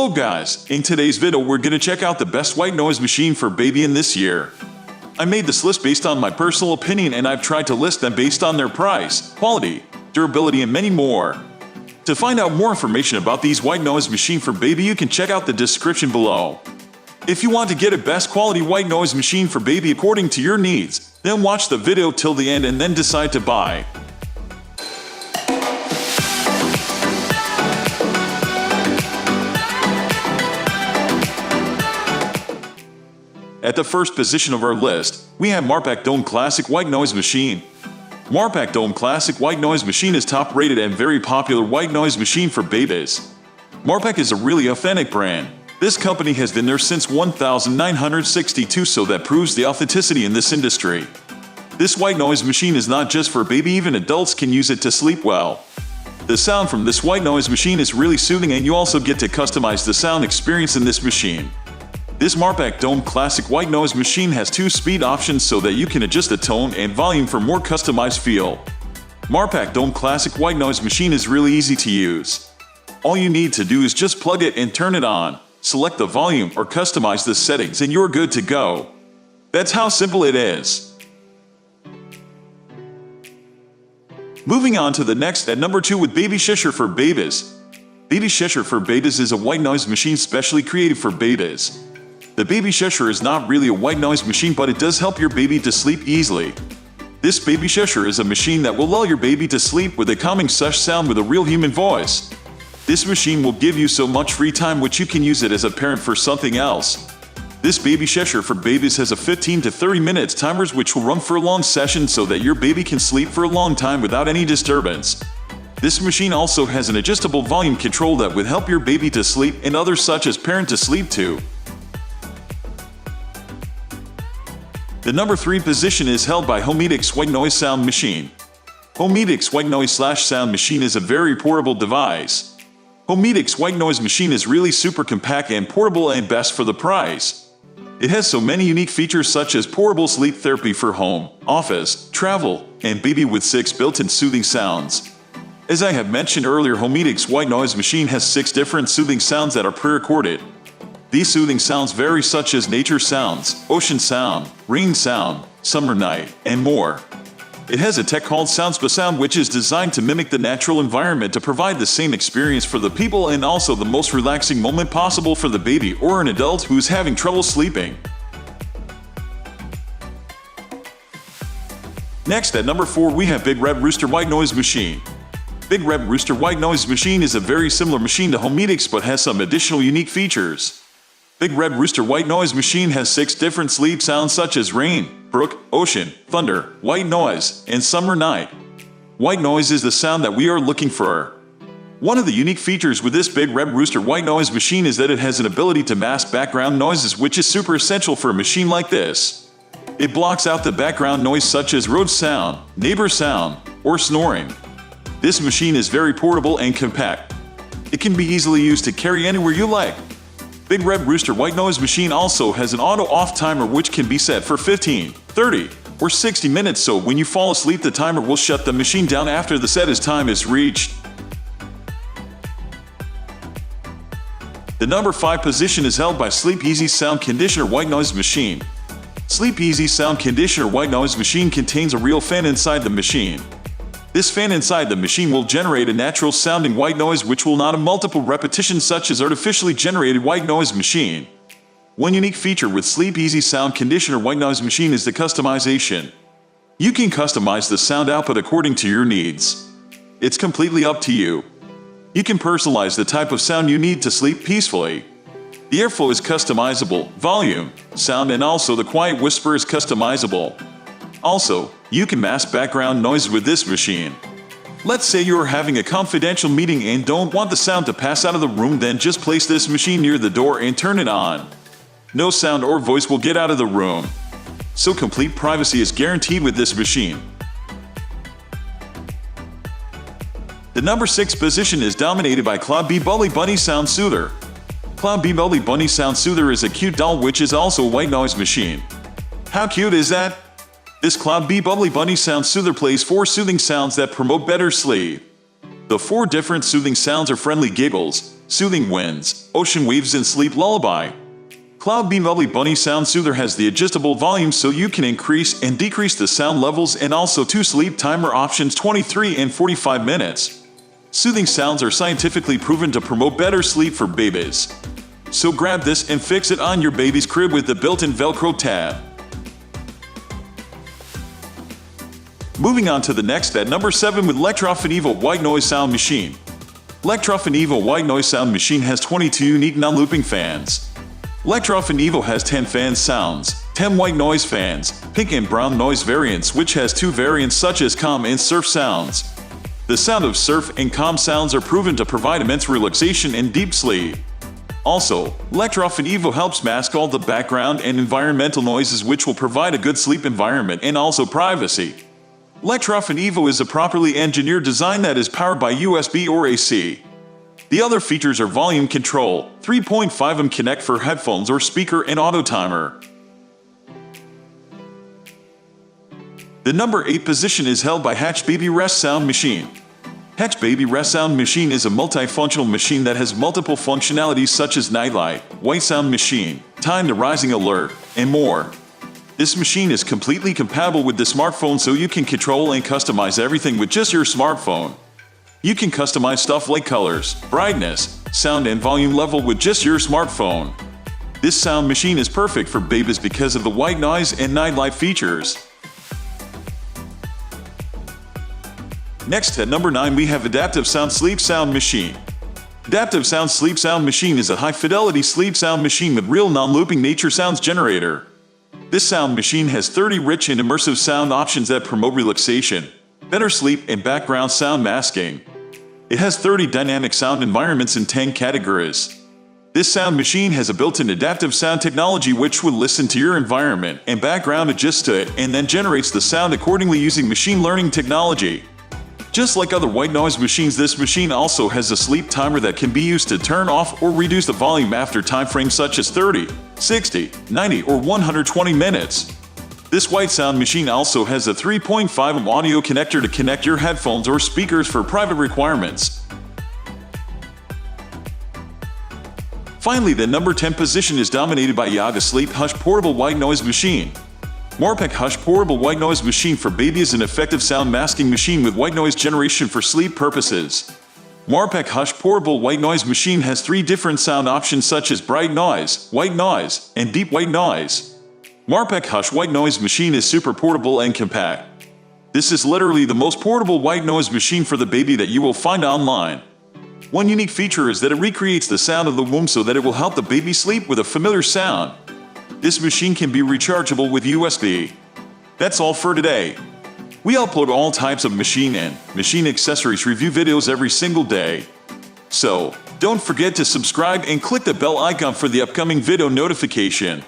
Hello guys, in today's video we're gonna check out the best white noise machine for baby in this year. I made this list based on my personal opinion and I've tried to list them based on their price, quality, durability and many more. To find out more information about these white noise machine for baby you can check out the description below. If you want to get a best quality white noise machine for baby according to your needs, then watch the video till the end and then decide to buy. At the first position of our list, we have Marpak Dohm Classic White Noise Machine. Marpak Dohm Classic White Noise Machine is top rated and very popular white noise machine for babies. Marpak is a really authentic brand. This company has been there since 1962, so that proves the authenticity in this industry. This white noise machine is not just for baby, even adults can use it to sleep well. The sound from this white noise machine is really soothing and you also get to customize the sound experience in this machine. This Marpak Dohm Classic White Noise Machine has 2 speed options so that you can adjust the tone and volume for more customized feel. Marpak Dohm Classic White Noise Machine is really easy to use. All you need to do is just plug it and turn it on, select the volume or customize the settings and you're good to go. That's how simple it is. Moving on to the next at number 2 with Baby Shusher for babies. Baby Shusher for babies is a white noise machine specially created for babies. The Baby Shusher is not really a white noise machine, but it does help your baby to sleep easily. This Baby Shusher is a machine that will lull your baby to sleep with a calming Hushh sound with a real human voice. This machine will give you so much free time which you can use it as a parent for something else. This Baby Shusher for babies has a 15 to 30 minutes timers which will run for a long session so that your baby can sleep for a long time without any disturbance. This machine also has an adjustable volume control that will help your baby to sleep and others such as parent to sleep too. The number 3 position is held by HoMedics White Noise Sound Machine. HoMedics White Noise Sound Machine is a very portable device. HoMedics White Noise Machine is really super compact and portable and best for the price. It has so many unique features such as portable sleep therapy for home, office, travel, and baby with 6 built-in soothing sounds. As I have mentioned earlier, HoMedics White Noise Machine has 6 different soothing sounds that are pre-recorded. These soothing sounds vary such as nature sounds, ocean sound, rain sound, summer night, and more. It has a tech called Sound which is designed to mimic the natural environment to provide the same experience for the people and also the most relaxing moment possible for the baby or an adult who is having trouble sleeping. Next at number 4 we have Big Red Rooster White Noise Machine. Big Red Rooster White Noise Machine is a very similar machine to HoMedics but has some additional unique features. Big Red Rooster White Noise Machine has 6 different sleep sounds such as rain, brook, ocean, thunder, white noise, and summer night. White noise is the sound that we are looking for. One of the unique features with this Big Red Rooster White Noise Machine is that it has an ability to mask background noises which is super essential for a machine like this. It blocks out the background noise such as road sound, neighbor sound, or snoring. This machine is very portable and compact. It can be easily used to carry anywhere you like. Big Red Rooster White Noise Machine also has an auto-off timer which can be set for 15, 30, or 60 minutes so when you fall asleep the timer will shut the machine down after the set time is reached. The number 5 position is held by Sleep Easy Sound Conditioner White Noise Machine. Sleep Easy Sound Conditioner White Noise Machine contains a real fan inside the machine. This fan inside the machine will generate a natural sounding white noise which will not have multiple repetitions such as artificially generated white noise machine. One unique feature with Sleep Easy Sound Conditioner White Noise Machine is the customization. You can customize the sound output according to your needs. It's completely up to you. You can personalize the type of sound you need to sleep peacefully. The airflow is customizable, volume, sound and also the quiet whisper is customizable. Also, you can mask background noise with this machine. Let's say you are having a confidential meeting and don't want the sound to pass out of the room, then just place this machine near the door and turn it on. No sound or voice will get out of the room. So complete privacy is guaranteed with this machine. The number 6 position is dominated by Bubbly Bunny Sound Soother. Bubbly Bunny Sound Soother is a cute doll which is also a white noise machine. How cute is that? This Bubbly Bunny Sound Soother plays 4 soothing sounds that promote better sleep. The 4 different soothing sounds are friendly giggles, soothing winds, ocean waves and sleep lullaby. Cloud Beam Bubbly Bunny Sound Soother has the adjustable volume so you can increase and decrease the sound levels, and also 2 sleep timer options 23 and 45 minutes. Soothing sounds are scientifically proven to promote better sleep for babies. So grab this and fix it on your baby's crib with the built-in Velcro tab. Moving on to the next at number 7 with Electrov Evil White Noise Sound Machine. Electrov Evil White Noise Sound Machine has 22 unique non-looping fans. Electrov Evil has 10 fan sounds, 10 white noise fans, pink and brown noise variants, which has 2 variants such as calm and surf sounds. The sound of surf and calm sounds are proven to provide immense relaxation and deep sleep. Also, Electrov Evil helps mask all the background and environmental noises, which will provide a good sleep environment and also privacy. Electrov Evil is a properly engineered design that is powered by USB or AC. The other features are volume control, 3.5mm connect for headphones or speaker, and auto timer. The number 8 position is held by Hushh Baby Rest Sound Machine. Hushh Baby Rest Sound Machine is a multifunctional machine that has multiple functionalities such as nightlight, white sound machine, time to rising alert, and more. This machine is completely compatible with the smartphone, so you can control and customize everything with just your smartphone. You can customize stuff like colors, brightness, sound and volume level with just your smartphone. This sound machine is perfect for babies because of the white noise and nightlight features. Next at number 9 we have Adaptive Sound Sleep Sound Machine. Adaptive Sound Sleep Sound Machine is a high-fidelity sleep sound machine with real non-looping nature sounds generator. This sound machine has 30 rich and immersive sound options that promote relaxation, better sleep and background sound masking. It has 30 dynamic sound environments in 10 categories. This sound machine has a built-in adaptive sound technology which will listen to your environment and background adjust to it and then generates the sound accordingly using machine learning technology. Just like other white noise machines, this machine also has a sleep timer that can be used to turn off or reduce the volume after time frames such as 30, 60, 90 or 120 minutes. This white sound machine also has a 3.5mm audio connector to connect your headphones or speakers for private requirements. Finally, the number 10 position is dominated by Yogasleep Hushh Portable White Noise Machine. Marpak Hushh Portable White Noise Machine for Baby is an effective sound masking machine with white noise generation for sleep purposes. Marpak Hushh Portable White Noise Machine has 3 different sound options such as bright noise, white noise, and deep white noise. Marpak Hushh White Noise Machine is super portable and compact. This is literally the most portable white noise machine for the baby that you will find online. One unique feature is that it recreates the sound of the womb so that it will help the baby sleep with a familiar sound. This machine can be rechargeable with USB. That's all for today. We upload all types of machine and machine accessories review videos every single day. So, don't forget to subscribe and click the bell icon for the upcoming video notification.